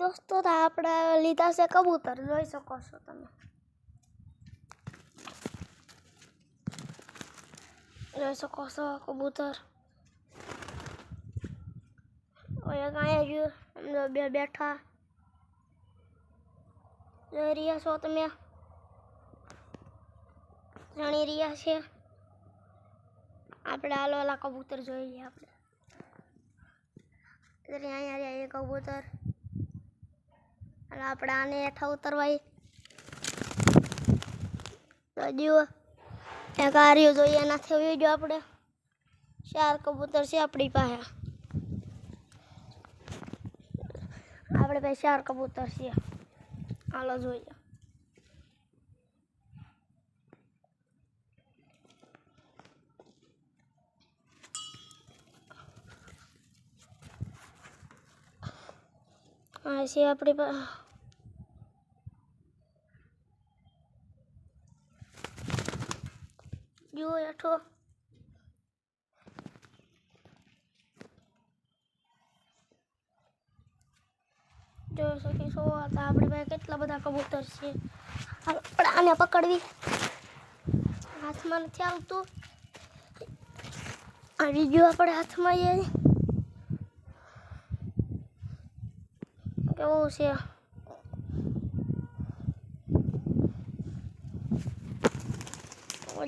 દોસ્તો તો આપણે લીધા છે કબૂતર, જોઈ શકો છો તમે, જોઈ શકો છો કબૂતર. અહીંયા જો બે બેઠા જોઈ રહ્યા છો તમે, જાણી રહ્યા છે. આપણે આલોલા કબૂતર જોઈ લઈએ. આપણે અહીંયા રહ્યા એ કબૂતર, આપણે આને હેઠા ઉતરવાય તો જુઓ એક આર્યો જોઈએ, એનાથી આવી ગયો. આપણે 4 કબૂતર છે આપણી પાસે, આપણે પાસે 4 કબૂતર છે. હાલો જોઈએ. આ છે આપણી પાસે જુઓ હેઠો, જોઈ શકીશો. આપણી પાસે કેટલા બધા કબૂતર છે. આપણે આને પકડવી, હાથમાં નથી આવતું. આવી ગયો આપણે હાથમાં. એ કેવું છે?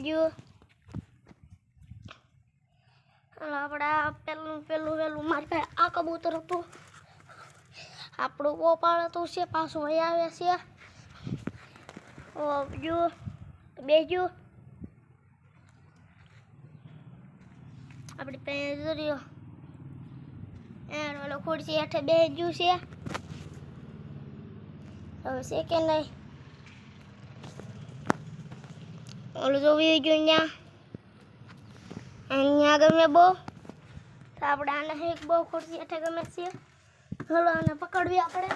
જુઓ આપણે પેલું મારી પાસે આ કબૂતર હતું, આપણું પોપાળ હતું છે, પાછું અહીં આવે છે. જુઓ બેજો આપણી પાસે જોયો ઓલો ખુરશી હેઠે બેજ્યું છે. હવે છે કે નહીં ઓલું જોવી ગયું અહીંયા ગમે બહુ, તો આપણે આને એક બહુ ખુરશી હેઠે ગમે છે. હલો આને પકડવી આપણે,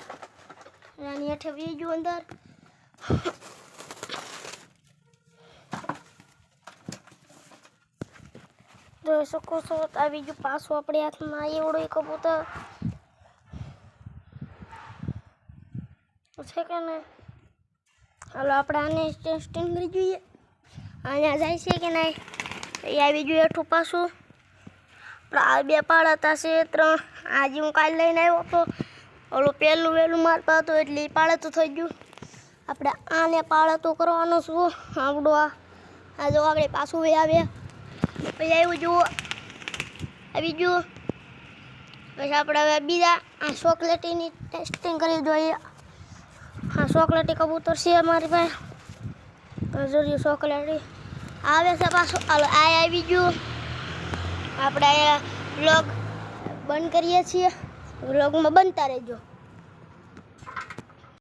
આની હેઠે બીજું અંદર. જોઈ શકો છો આ બીજું પાછું આપણે હાથમાં એવડું કબૂતર છે કે નહીં. હાલો આપણે આને ટેસ્ટિંગ કરી જોઈએ, અહીંયા જાય છે કે નહીં. એ આવી ગયું હેઠું પાછું. આ 2 પાળતા છે, 3 આજે હું કાલે લઈને આવ્યો હતો. ઓલું પહેલું વહેલું મારતા હતું એટલે એ પાળતું થઈ ગયું. આપણે આને પાળતું કરવાનું શું આપણું. આ જો આગળ પાછું આવે, પછી આવ્યું જુઓ આવી ગયું. પછી આપણે હવે બીજા આ ચોકલેટીની ટેસ્ટિંગ કરી જોઈએ. હા ચોકલેટી કબૂતર છે અમારી પાસે, જોઈએ ચોકલેટી આવે છે પાછું. હાલો આ આવી ગયું. આપણે અહીંયા વ્લોગ બંધ કરીએ છીએ, વ્લોગમાં બનતા રહેજો.